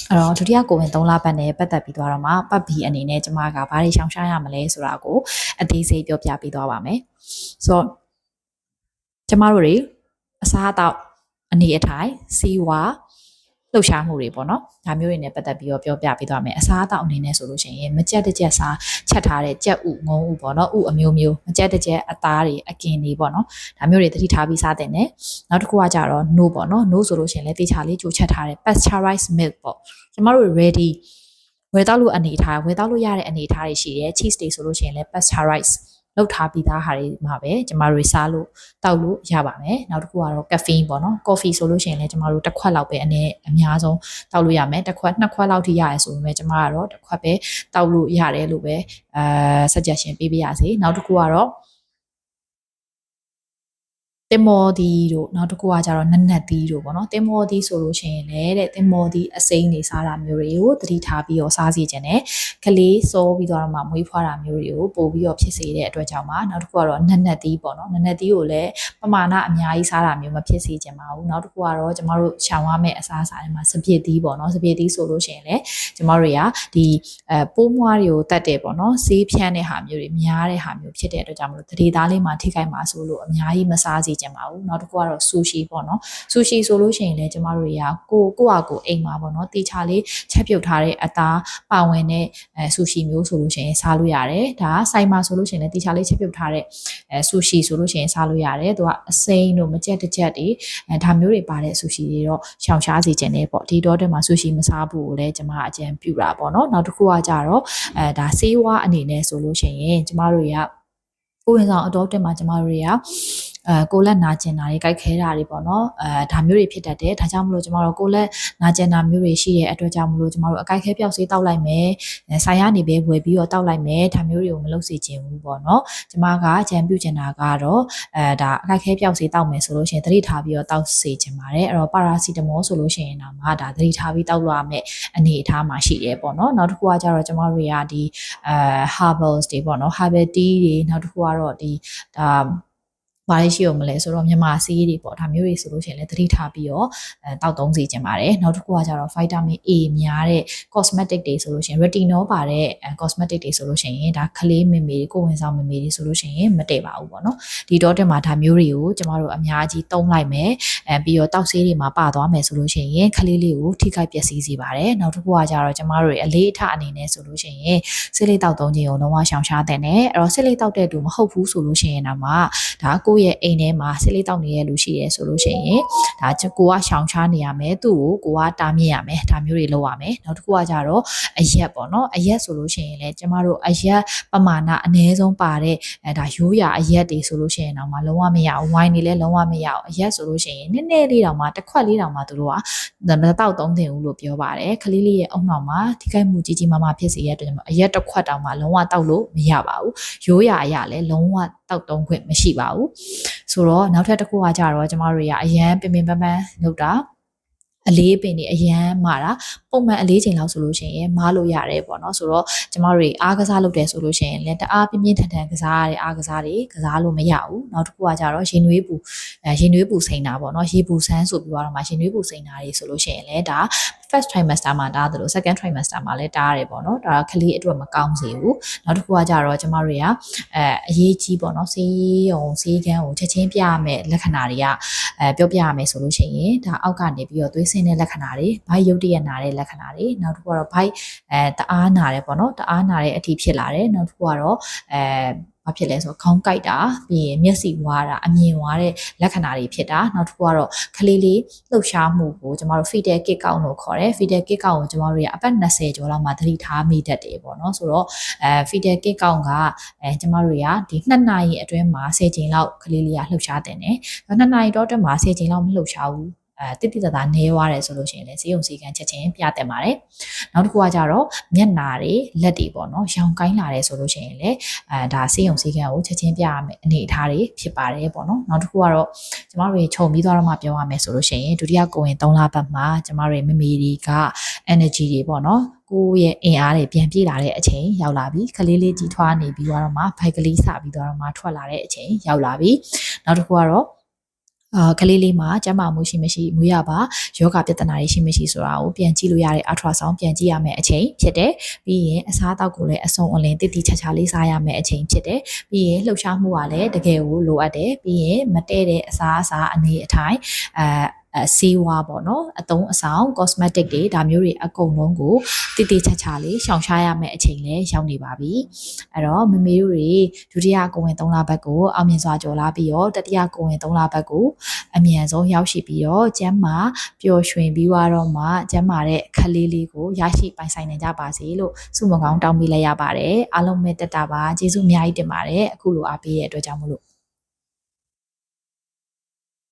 အဲ့တော့ဒုတိယကိုဝင်3လပတ်နဲ့ပတ်သက်ပြီးသွားတော့မှပတ် B အနေနဲ့ကျမကဘာတွေရှောင်ရှားရမလဲဆိုတာကိုအသေးစိတ်ပြောပြပေးသွားပါမယ်ဆိုတော့ကျမတို့တွေအစားအသောက်အနေအထိုင်စီဝါလှုပ်ရှားမှုတွေပေါ့နော်ဒါမျိုးတွေနဲ့ပတ်သက်ပြီးတော့ပြောပြပေးသွားမယ်အစားအသောက်အနေနဲ့ဆိုလို့ရှိရင်မကြက်တကြက်စားချက်ထားတဲ့ကြက်ဥငုံဥပေါ့နော်ဥအမျိုးမျိုးမကြက်တကြက်အသားတွေအကင်တွေပေါ့နော်ဒါမျိုးတွေသတိထားပြီးစားတဲ့နဲ့နောက်တစ်ခုကကြတော့ no ပေါ့နော် no ဆိုလို့ရှိရင်လည်းတေချာလေးကြိုချက်ထားတဲ့ pasteurized milk ပေါ့ကျမတို့ ready ဝယ်တောက်လို့အနေထားဝယ်တောက်လို့ရတဲ့အနေထားတွေရှိတယ် cheese တွေဆိုလို့ရှိရင်လည်း pasteurized လောက်ထားပြီးသားဟာတွေမှာပဲကျမတို့စားလို့တောက်လို့ရပါမယ်နောက်တစ်ခုကတော့ caffeine ပေါ့နော် coffee ဆိုလို့ရှိရင်လည်းကျမတို့တစ်ခွက်လောက်ပဲအများဆုံးတောက်လို့ရမယ်တစ်ခွက်နှစ်ခွက်လောက်ထိရရဲဆိုပေမဲ့ကျမကတော့တစ်ခွက်ပဲတောက်လို့ရတယ်လို့ပဲsuggestion ပေးပြရစီနောက်တစ်ခုကတော့တင်မော်ဒီတို့နောက်တစ်ခုကကြတော့နက်နက်သီးတို့ပေါ့နော်တင်မော်ဒီဆိုလို့ရှိရင်လည်းတဲ့တင်မော်ဒီအစိမ်းတွေစားတာမျိုးတွေကိုသတိထားပြီးတော့စားစီခြင်းနဲ့ကလေးစိုးပြီးတော့မှမွေးဖွားတာမျိုးတွေကိုပို့ပြီးတော့ဖြစ်စေတဲ့အတွက်ကြောင့်ပါနောက်တစ်ခုကတော့နက်နက်သီးပေါ့နော်နက်နက်သီးကိုလည်းပမာဏအများကြီးစားတာမျိုးမဖြစ်စေချင်ပါဘူးနောက်တစ်ခုကတော့ကျမတို့ရှောင်ရမယ့်အစားအစာတွေမှာစပစ်သီးပေါ့နော်စပစ်သီးဆိုလို့ရှိရင်လည်းကျမတို့တွေကဒီပိုးမွှားတွေကိုတတ်တယ်ပေါ့နော်ဆေးဖြန်းတဲ့ဟာမျိုးတွေများတဲ့ဟာမျိုးဖြစ်တဲ့အတွက်ကြောင့်မလို့တတိသားလေးမှာထိခိုက်မှာဆိုလို့အများကြီးမစားစေချင်ပါဘူးနောက်တစ်ခုကတော့ဆူရှီပေါ့နော်ဆူရှီဆိုလို့ရှိရင်လည်းကျမတို့တွေကကိုအိမ်မှာပေါ့နော်တေချာလေးချက်ပြုတ်ထားတဲ့အသားပါဝင်တဲ့ဆူရှီမျိုးဆိုလို့ရှိရင်စားလို့ရတယ်ဒါဆိုင်မှာဆိုလို့ရှိရင်လည်းတေချာလေးချက်ပြုတ်ထားတဲ့ဆူရှီဆိုလို့ရှိရင်စားလို့ရတယ်သူကအစိမ်းတို့မကြက်တကြက်တွေဒါမျိုးတွေပါတဲ့ဆူရှီတွေတော့ရှောင်ရှားစေချင်တယ်ပေါ့ဒီတော့တည်းမှာဆူရှီမစားဘူးကိုလည်းကျမအကြံပြုတာပေါ့နော်နောက်တစ်ခုကကြတော့ဒါဆေးဝါးအနေနဲ့ဆိုလို့ရှိရင်ကျမတို့တွေကကိုယ်ဝင်ဆောင်အတော်တက်မှာကျမတို့တွေကကိုလက်နာကျင်တာတွေကြိုက်ခဲတာတွေပေါ့နော်ဒါမျိုးတွေဖြစ်တတ်တယ်ဒါကြောင့်မလို့ကျမတို့ကိုလက်နာကျင်တာမျိုးတွေရှိတဲ့အတွက်ကြောင့်မလို့ကျမတို့အကြိုက်ခဲပြောက်ဆေးတောက်လိုက်မယ်ဆိုင်ရနေပဲဝယ်ပြီးတော့တောက်လိုက်မယ်ဒါမျိုးတွေကိုမလုပ်စေချင်ဘူးပေါ့နော်ကျမကကြံပြုချင်တာကတော့ဒါအကြိုက်ခဲပြောက်ဆေးတောက်မယ်ဆိုလို့ရှိရင်သတိထားပြီးတော့တောက်စေချင်ပါတယ်အဲ့တော့ပါရာစီတမောဆိုလို့ရှိရင်တော့ဒါသတိထားပြီးတောက်လို့ရမယ်အနေအထားမှာရှိတယ်ပေါ့နော်နောက်တစ်ခုကကျတော့ကျမတို့တွေကဒီherbals တွေပေါ့နော် herbal tea တွေနောက်တစ်ခုကတော့ဒီဘာလို့ရှိရမလဲဆိုတော့မြန်မာဆေးတွေပေါ့ဒါမျိုးတွေဆိုလို့ရှိရင်လည်းသတိထားပြီးတော့တောက်သုံးစေချင်ပါတယ်နောက်တစ်ခုကကျတော့ vitamin A များတဲ့ cosmetic တွေဆိုလို့ရှိရင် retinol ပါတဲ့ cosmetic တွေဆိုလို့ရှိရင်ဒါခလေးမေမေကိုဝင်ဆောင်မေမေတွေဆိုလို့ရှိရင်မတည့်ပါဘူးပေါ့နော်ဒီတော့တင်မှာဒါမျိုးတွေကိုကျမတို့အများကြီးသုံးလိုက်မယ်ပြီးတော့တောက်ဆေးတွေမှာပါသွားမယ်ဆိုလို့ရှိရင်ခလေးလေးကိုထိခိုက်ပျက်စီးစေပါတယ်နောက်တစ်ခုကကျတော့ကျမတို့အလေးအထအနေနဲ့ဆိုလို့ရှိရင်ဆေးလေးတောက်သုံးခြင်းကိုလုံးဝရှောင်ရှားတဲ့နဲ့အဲ့တော့ဆေးလေးတောက်တဲ့သူမဟုတ်ဘူးဆိုလို့ရှိရင်တော့ဒါကိုယ့်ရဲ့အိမ်ထဲမှာဆေးလေးတောက်နေတဲ့လူရှိရဲဆိုလို့ရှိရင်ဒါကိုကရှောင်ရှားနေရမယ်သူ့ကိုကတားမြစ်ရမယ်ဒါမျိုးတွေလုပ်ရမယ်နောက်တစ်ခုကကြတော့အရက်ပေါ့နော်အရက်ဆိုလို့ရှိရင်လည်းကျမတို့အရက်ပမာဏအနည်းဆုံးပါတဲ့ဒါရိုးရာအရက်တွေဆိုလို့ရှိရင်တော့မှလုံးဝမရဘူးဝိုင်းတွေလည်းလုံးဝမရဘူးအရက်ဆိုလို့ရှိရင်နည်းနည်းလေးတောင်မှတစ်ခွက်လေးတောင်မှသူတို့ကမတောက်သုံးသင့်ဘူးလို့ပြောပါတယ်ခလေးလေးရဲ့အုံနောက်မှာထိခိုက်မှုကြီးကြီးမားမားဖြစ်စေရတဲ့အတွက်အရက်တစ်ခွက်တောင်မှလုံးဝတောက်လို့မရပါဘူးရိုးရာအရက်လည်းလုံးဝတောက်သုံးခွင့်မရှိပါဘူးဆိုတော့နောက်ထပ်တစ်ခုကကြတော့ကျမတို့တွေကအရန်ပင်ပန်းပန်းလုပ်တာအလေးပင်တွေအရန်မာတာပုံမှန်အလေးချိန်လောက်ဆိုလို့ရှိရင်မားလို့ရတယ်ပေါ့နော်ဆိုတော့ကျမတို့အားကစားလုပ်တယ်ဆိုလို့ရှိရင်လည်းတအားပြင်းပြင်းထန်ထန်ကစားရတဲ့အားကစားတွေကစားလို့မရဘူးနောက်တစ်ခုကကြတော့ရင်နွေးပူစိန်တာပေါ့နော်ရေပူဆန်းဆိုပြီးတော့မှရင်နွေးပူစိန်တာတွေဆိုလို့ရှိရင်လည်းဒါ first trimester မှာတားတယ်လို့ second trimester မှာလည်းတားရတယ်ပေါ့နော်ဒါကလေးအတွက်မကောင်းစေဘူးနောက်တစ်ခုကကြတော့ကျမတို့တွေကအရေးကြီးပေါ့နော်ဆေးကန်းကိုချက်ချင်းပြရမယ်လက္ခဏာတွေကပြောပြရမယ်ဆိုလို့ရှိရင်ဒါအောက်ကနေပြီးတော့သွေးဆင်းတဲ့လက္ခဏာတွေဘိုက်ရုပ်တရက်နာတဲ့လက္ခဏာတွေနောက်တစ်ခုကတော့ဘိုက်တအားနာတယ်ပေါ့နော်တအားနာတဲ့အထိဖြစ်လာတယ်နောက်တစ်ခုကတော့ဘာဖြစ်လဲဆိုတော့ခေါင်းကိုက်တာပြီးရင်မျက်စိဝါးတာအမြင်ဝါးတဲ့လက္ခဏာတွေဖြစ်တာနောက်တစ်ခုကတော့ခလေးလေးလှုပ်ရှားမှုကိုကျမတို့ fetal kick count လို့ခေါ်တယ် fetal kick count ကိုကျမတို့ရအပတ်20ကျော်လောက်မှသတိထားမိတတ်တယ်ပေါ့နော်ဆိုတော့fetal kick count ကကျမတို့ရဒီ2နာရီအတွင်းမှာ10ချိန်လောက်ခလေးလေးကလှုပ်ရှားတဲ့နဲ့2နာရီတော့အတွင်းမှာ10ချိန်လောက်မလှုပ်ရှားဘူးတိတိတသားနေသွားတယ်ဆိုလို့ရှိရင်လည်းဈေးရုံဈေးကန်းချက်ချင်းပြတက်ပါတယ်နောက်တစ်ခုကကြတော့မျက်နာတွေလက်တွေပေါ့နော်ရောင်ကိုင်းလာတယ်ဆိုလို့ရှိရင်လည်းဒါဈေးရုံဈေးကန်းကိုချက်ချင်းပြရမယ်အနေအထားတွေဖြစ်ပါတယ်ပေါ့နော်နောက်တစ်ခုကတော့ကျမတို့ခြုံပြီးသွားတော့မှပြောရမယ်ဆိုလို့ရှိရင်ဒုတိယကိုဝင်3လပတ်မှာကျမတို့မမေတွေက energy တွေပေါ့နော်ကိုယ့်ရဲ့အင်အားတွေပြန်ပြေးလာတဲ့အချိန်ရောက်လာပြီခလေးလေးကြီးထွားနေပြီးတော့မှဘိုက်ကလေးစပြီးတော့မှထွက်လာတဲ့အချိန်ရောက်လာပြီနောက်တစ်ခုကတော့ ကလေးလေးမှာကျန်းမာမှုရှိမရှိမွေးရပါယောဂပြဿနာတွေရှိမရှိဆိုတာကိုပြန်ကြည့်လို့ရတဲ့ ultrasound ပြန်ကြည့်ရမယ့်အချိန်ဖြစ်တယ်ပြီးရင်အစားအသောက်ကိုလည်းအစုံအလင်တိတိကျကျလေးစားရမယ့်အချိန်ဖြစ်တယ်ပြီးရင်လှုပ်ရှားမှုကလည်းတကယ်ကိုလိုအပ်တယ်ပြီးရင်မတည့်တဲ့အစားအစာအနေအထိုင်ဆေးဝါးပေါ့နော်အသုံးအဆောင် cosmetic တွေဒါမျိုးတွေအကုန်လုံးကိုတိတိကျကျလေးရှောင်ရှားရမယ့်အချိန်လည်းရောက်နေပါပြီအဲ့တော့မမေတို့တွေဒုတိယကိုဝင်3လပတ်ကိုအောင်မြင်စွာကျော်လာပြီးတော့တတိယကိုဝင်3လပတ်ကိုအမြန်ဆုံးရောက်ရှိပြီးတော့ကျန်းမာပျော်ရွှင်ပြီးတော့မှကျန်းမာတဲ့ခလေးလေးကိုရရှိပိုင်ဆိုင်နိုင်ကြပါစေလို့ဆုမကောင်းတောင်းပေးလိုက်ရပါတယ်အားလုံးပဲတက်တာပါကျေးဇူးအများကြီးတင်ပါတယ်အခုလိုအားပေးရတဲ့အတွက်ကြောင့်မလို့